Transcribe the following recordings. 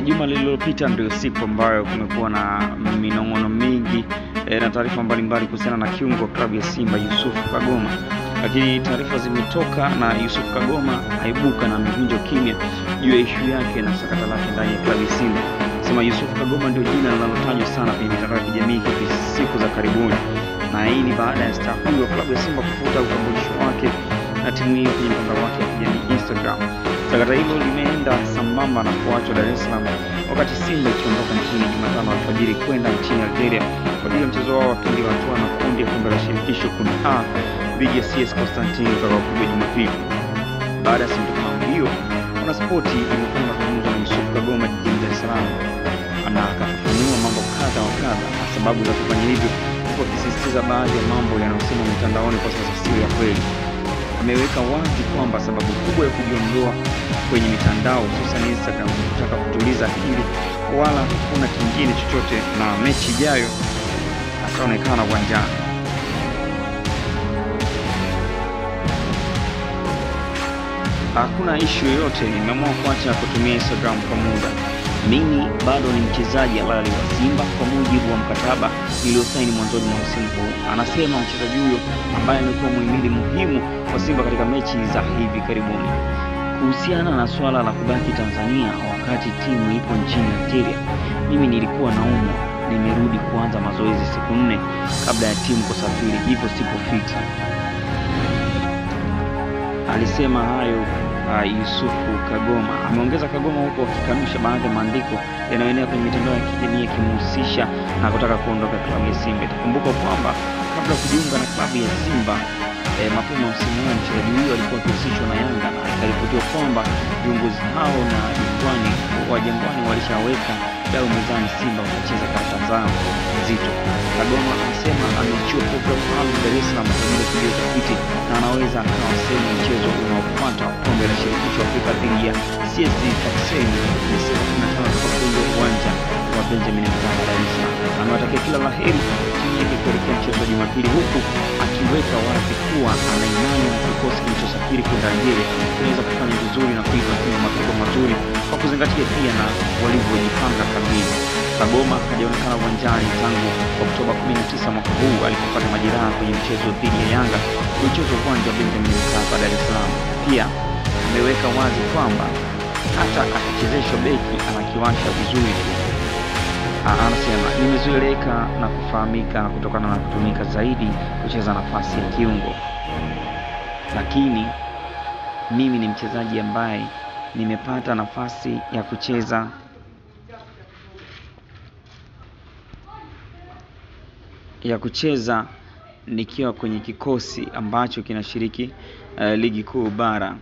Juma lililopita ndio siku ambayo kumekuwa na minong'ono mingi na taarifa mbalimbali kuhusiana na kiungo klabu ya Simba Yusuf Kagoma. Lakini taarifa zimetoka na Yusuf Kagoma aibuka na mivunjo kimya juu ya issue yake na sakata lake ndani ya klabu ya Simba. Sema Yusuf Kagoma ndio jina linalotajwa sana kwenye mitandao ya kijamii hivi siku za karibuni. Na hii ni baada ya star huyo klabu ya Simba kufuta utambulisho wake na timu hiyo kwenye mtandao wake wa kijamii Instagram. Sakata hilo limeenda sambamba na kuachwa Dar es Salaam wakati Simba ikiondoka nchini Jumatano alfajiri kwenda nchini Algeria kwa ajili ya mchezo wao wa pili wa hatua na kundi ya kombe la shirikisho kundi A dhidi ya CS Constantine utakaopigwa Jumapili. Baada ya sintofahamu hiyo, Mwanaspoti imefanya mazungumzo na Yusuf Kagoma jijini Dar es Salaam na akafafanua mambo kadha wa kadha na sababu za kufanya hivyo, huku akisisitiza baadhi ya mambo yanayosema mitandaoni kwa sasa sio ya kweli. Ameweka wazi kwamba sababu kubwa ya kujiondoa kwenye mitandao hususan Instagram ni kutaka kutuliza akili, wala kuna kingine chochote, na mechi ijayo ataonekana uwanjani. Hakuna issue yoyote, nimeamua kuacha kutumia Instagram kwa muda. Mimi bado ni mchezaji halali wa Simba kwa mujibu wa mkataba niliosaini mwanzoni mwa msimu huu, anasema mchezaji huyo ambaye amekuwa muhimili muhimu wa Simba katika mechi za hivi karibuni. Kuhusiana na swala la kubaki Tanzania wakati timu ipo nchini Algeria, mimi nilikuwa naumwa, nimerudi kuanza mazoezi siku 4 kabla ya timu kusafiri, hivyo sipo fit. Alisema hayo Yusuf Kagoma. Ameongeza Kagoma huko akikanusha baadhi ya maandiko yanayoenea kwenye mitandao ya kijamii yakimhusisha na kutaka kuondoka klabu ya Simba. Itakumbuka kwamba kabla kujiunga na klabu ya Simba mapema msimu huu mchezaji huyo alikuwa akihusishwa na Yanga, na ikaripotiwa kwamba viongozi hao na Jangwani walishaweka dau mezani Simba watacheza karata zao nzito. Kagoma anasema ameachiwa programu maalum Dar es Salaam kwa ajili ya kupiga utafiti na anaweza akawa sehemu ya mchezo unaofuata kombe la shirikisho Afrika dhidi ya CS Katseni Desemba 15 kwa kwenye uwanja wa Benjamin Mkapa Dar es Salaam. Anawatakia kila la heri timu yake kuelekea mchezo wa Jumapili, huku akiweka wazi kuwa ana imani na kikosi kilichosafiri kwenda Algeria kinaweza kufanya vizuri na kuipa timu matokeo mazuri kwa kuzingatia pia na walivyojipanga kabisa. Kagoma hajaonekana uwanjani tangu Oktoba 19 mwaka huu alipopata majeraha kwenye mchezo dhidi ya Yanga uliochezwa uwanja wa Benjamin Mkapa Dar es Salaam. Pia ameweka wazi kwamba hata akichezeshwa beki anakiwasha vizuri. Anasema nimezoeleka na kufahamika kutokana na kutumika zaidi kucheza nafasi ya kiungo, lakini mimi ni mchezaji ambaye nimepata nafasi ya kucheza nikiwa kwenye kikosi ambacho kinashiriki ligi kuu bara.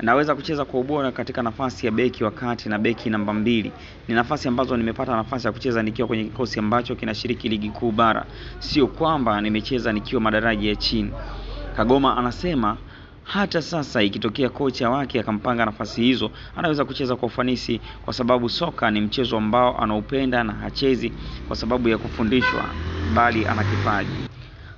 Naweza kucheza kwa ubora katika nafasi ya beki wakati na beki namba 2. Ni nafasi ambazo nimepata nafasi ya kucheza nikiwa kwenye kikosi ambacho kinashiriki ligi kuu bara, sio kwamba nimecheza nikiwa madaraja ya chini. Kagoma anasema hata sasa ikitokea kocha wake akampanga nafasi hizo, anaweza kucheza kwa ufanisi kwa sababu soka ni mchezo ambao anaupenda na hachezi kwa sababu ya kufundishwa, bali ana kipaji.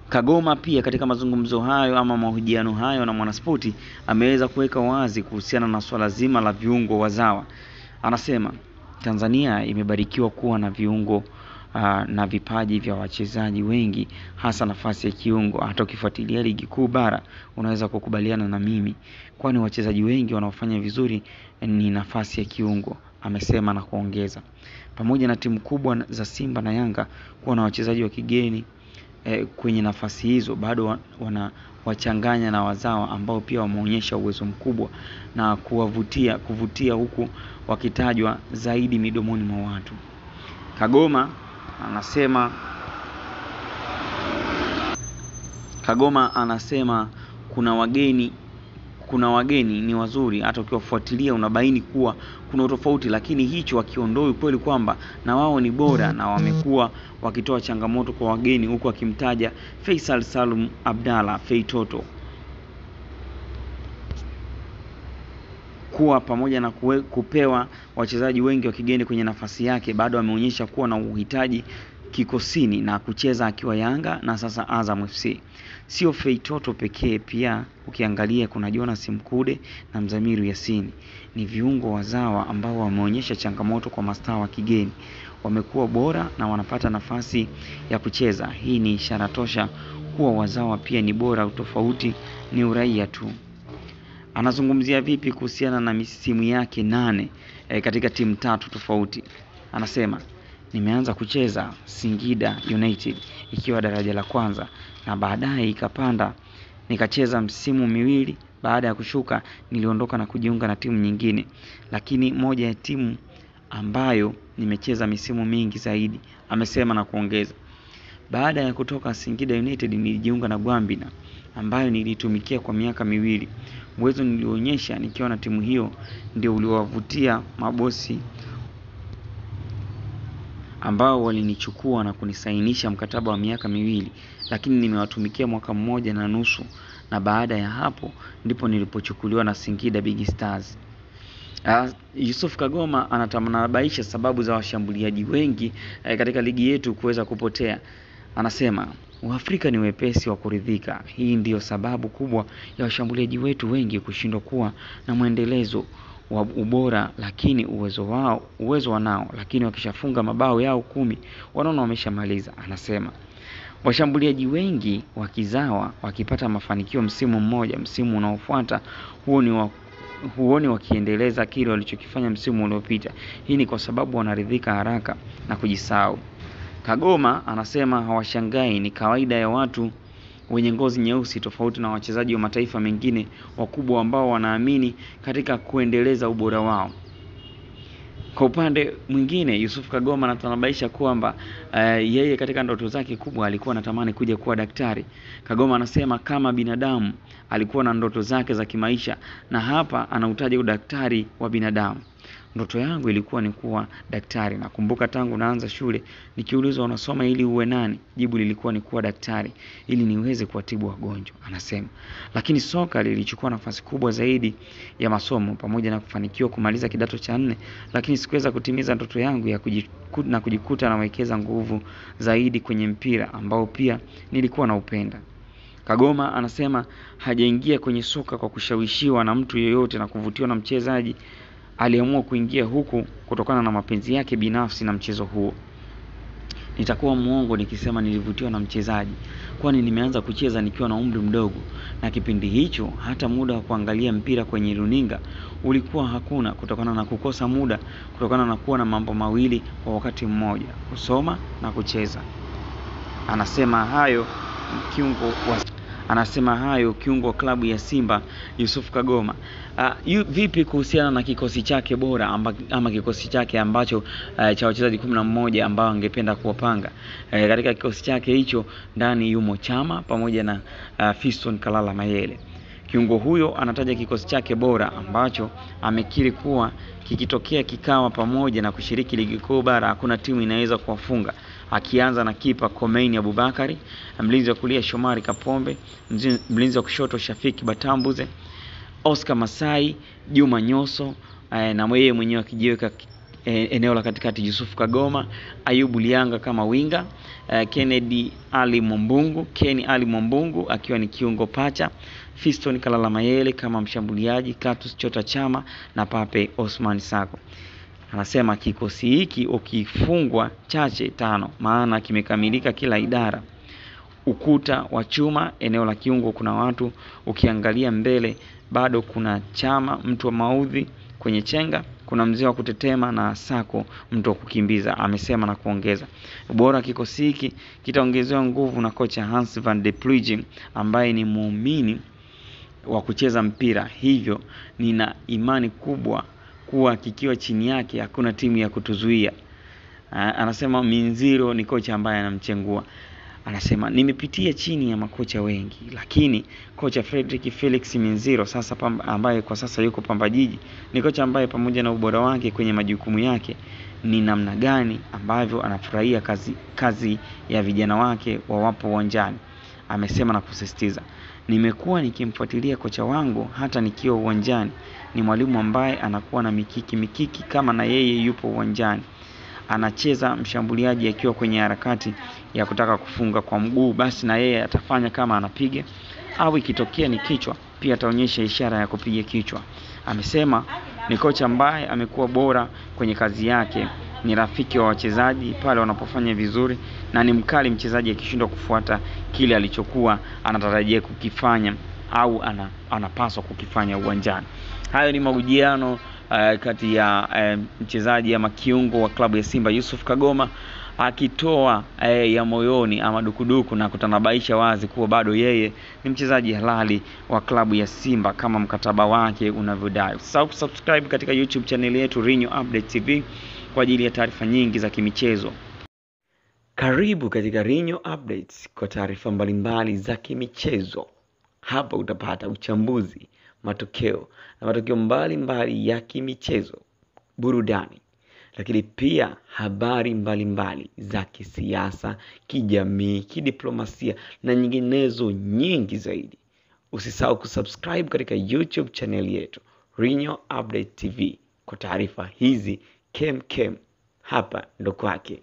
Kagoma pia katika mazungumzo hayo ama mahojiano hayo na Mwanaspoti ameweza kuweka wazi kuhusiana na swala zima la viungo wazawa. Anasema Tanzania imebarikiwa kuwa na viungo na vipaji vya wachezaji wengi, hasa nafasi ya kiungo. Hata ukifuatilia ligi kuu bara unaweza kukubaliana na mimi, kwani wachezaji wengi wanaofanya vizuri ni nafasi ya kiungo, amesema na kuongeza. Pamoja na timu kubwa za Simba na Yanga kuwa na wachezaji wa kigeni kwenye nafasi hizo, bado wanawachanganya na wazawa ambao pia wameonyesha uwezo mkubwa na kuvutia huku wakitajwa zaidi midomoni mwa watu. Kagoma anasema kuna wageni ni wazuri, hata ukiwafuatilia unabaini kuwa kuna utofauti, lakini hicho wakiondoi kweli kwamba na wao ni bora na wamekuwa wakitoa changamoto kwa wageni, huku akimtaja Faisal Salum Abdalla Feitoto kuwa pamoja na kupewa wachezaji wengi wa kigeni kwenye nafasi yake, bado ameonyesha kuwa na uhitaji kikosini na kucheza akiwa Yanga na sasa Azam FC. Sio Feitoto pekee, pia ukiangalia kuna Jonas Mkude na Mzamiru Yasini. Ni viungo wazawa ambao wameonyesha changamoto kwa mastaa wa kigeni. Wamekuwa bora na wanapata nafasi ya kucheza. Hii ni ishara tosha kuwa wazawa pia ni bora, utofauti ni uraia tu. Anazungumzia vipi kuhusiana na misimu yake 8 katika timu 3 tofauti? Anasema, nimeanza kucheza Singida United ikiwa daraja la kwanza na baadaye ikapanda, nikacheza msimu miwili. Baada ya kushuka niliondoka na kujiunga na timu nyingine, lakini moja ya timu ambayo nimecheza misimu mingi zaidi, amesema na kuongeza. Baada ya kutoka Singida United nilijiunga na Gwambina ambayo nilitumikia kwa miaka 2. Uwezo nilionyesha nikiwa na timu hiyo ndio uliowavutia mabosi ambao walinichukua na kunisainisha mkataba wa miaka 2, lakini nimewatumikia mwaka 1.5 na baada ya hapo ndipo nilipochukuliwa na Singida Big Stars. Yusuf Kagoma anatanabaisha sababu za washambuliaji wengi katika ligi yetu kuweza kupotea. Anasema, Waafrika ni wepesi wa kuridhika. Hii ndiyo sababu kubwa ya washambuliaji wetu wengi kushindwa kuwa na mwendelezo wa ubora, lakini uwezo wanao, lakini wakishafunga mabao yao 10 wanaona wameshamaliza. Anasema, washambuliaji wengi wakizawa wakipata mafanikio msimu mmoja, msimu unaofuata huoni wakiendeleza kile walichokifanya msimu uliopita. Hii ni kwa sababu wanaridhika haraka na kujisahau. Kagoma anasema hawashangai, ni kawaida ya watu wenye ngozi nyeusi, tofauti na wachezaji wa mataifa mengine wakubwa ambao wanaamini katika kuendeleza ubora wao. Kwa upande mwingine, Yusuf Kagoma anatanabaisha kwamba yeye katika ndoto zake kubwa alikuwa anatamani kuja kuwa daktari. Kagoma anasema kama binadamu alikuwa na ndoto zake za kimaisha, na hapa anautaja udaktari wa binadamu. Ndoto yangu ilikuwa ni kuwa daktari. Nakumbuka tangu naanza shule nikiulizwa unasoma ili uwe nani, jibu lilikuwa ni kuwa daktari ili niweze kuwatibu wagonjwa, anasema. Lakini soka lilichukua nafasi kubwa zaidi ya masomo. Pamoja na kufanikiwa kumaliza kidato cha 4, lakini sikuweza kutimiza ndoto yangu ya kujikuta nawekeza nguvu zaidi kwenye mpira ambao pia nilikuwa naupenda. Kagoma anasema hajaingia kwenye soka kwa kushawishiwa na mtu yeyote na kuvutiwa na mchezaji. Aliamua kuingia huku kutokana na mapenzi yake binafsi na mchezo huo. Nitakuwa muongo nikisema nilivutiwa na mchezaji, kwani nimeanza kucheza nikiwa na umri mdogo, na kipindi hicho hata muda wa kuangalia mpira kwenye runinga ulikuwa hakuna, kutokana na kukosa muda, kutokana na kuwa na mambo mawili kwa wakati mmoja, kusoma na kucheza. Anasema hayo kiungo wa klabu ya Simba Yusuf Kagoma. Vipi kuhusiana na kikosi chake bora ama kikosi chake ambacho cha wachezaji 11 ambao angependa kuwapanga? Katika kikosi chake hicho ndani yumo Chama pamoja na Fiston Kalala Mayele. Kiungo huyo anataja kikosi chake bora ambacho amekiri kuwa kikitokea kikawa pamoja na kushiriki ligi kuu bara hakuna timu inaweza kuwafunga, akianza na kipa Komeini Abubakari, mlinzi wa kulia Shomari Kapombe, mlinzi wa kushoto Shafiki Batambuze, Oscar Masai, Juma Nyoso, na yeye mwenyewe akijiweka eneo la katikati Yusuf Kagoma, Ayubu Lianga kama winga, Kenny Ali Mwambungu akiwa ni kiungo pacha, Fiston Kalala Mayele kama mshambuliaji, Katus Chota Chama na Pape Osman Sako. Anasema kikosi hiki ukifungwa chache 5, maana kimekamilika kila idara. Ukuta wa chuma, eneo la kiungo kuna watu, ukiangalia mbele bado kuna Chama mtu wa maudhi kwenye chenga, kuna mzee wa kutetema na Sako mtu wa kukimbiza, amesema na kuongeza. Ubora kikosi hiki kitaongezewa nguvu na kocha Hans van der Ploeg ambaye ni muumini wa kucheza mpira, hivyo nina imani kubwa kuwa kikiwa chini yake hakuna timu ya kutuzuia. Anasema Minziro ni kocha ambaye anamchengua. Anasema nimepitia chini ya makocha wengi, lakini kocha Frederick Felix Minziro sasa ambaye kwa sasa yuko Pamba Jiji ni kocha ambaye pamoja na ubora wake kwenye majukumu yake ni namna gani ambavyo anafurahia kazi ya vijana wake wawapo uwanjani. Amesema na kusisitiza, nimekuwa nikimfuatilia kocha wangu hata nikiwa uwanjani. Ni mwalimu ambaye anakuwa na mikiki kama na yeye yupo uwanjani. anacheza mshambuliaji akiwa kwenye harakati ya kutaka kufunga kwa mguu, basi na yeye atafanya kama anapiga, au ikitokea ni kichwa pia ataonyesha ishara ya kupiga kichwa. Amesema ni kocha ambaye amekuwa bora kwenye kazi yake, ni rafiki wa wachezaji pale wanapofanya vizuri, na ni mkali mchezaji akishindwa kufuata kile alichokuwa anatarajia kukifanya au anapaswa kukifanya uwanjani. Hayo ni mahojiano kati ya mchezaji ama kiungo wa klabu ya Simba Yusuf Kagoma, akitoa ya moyoni ama dukuduku na kutanabaisha wazi kuwa bado yeye ni mchezaji halali wa klabu ya Simba kama mkataba wake unavyodai. Usisahau kusubscribe katika YouTube channel yetu Rinyo Update TV kwa ajili ya taarifa nyingi za kimichezo. Karibu katika Rinyo Updates kwa taarifa mbalimbali za kimichezo. Hapa utapata uchambuzi, matokeo na matokeo mbalimbali ya kimichezo, burudani, lakini pia habari mbalimbali za kisiasa, kijamii, kidiplomasia na nyinginezo nyingi zaidi. Usisahau kusubscribe katika YouTube channel yetu Rinyo Update TV kwa taarifa hizi kem. Hapa ndo kwake.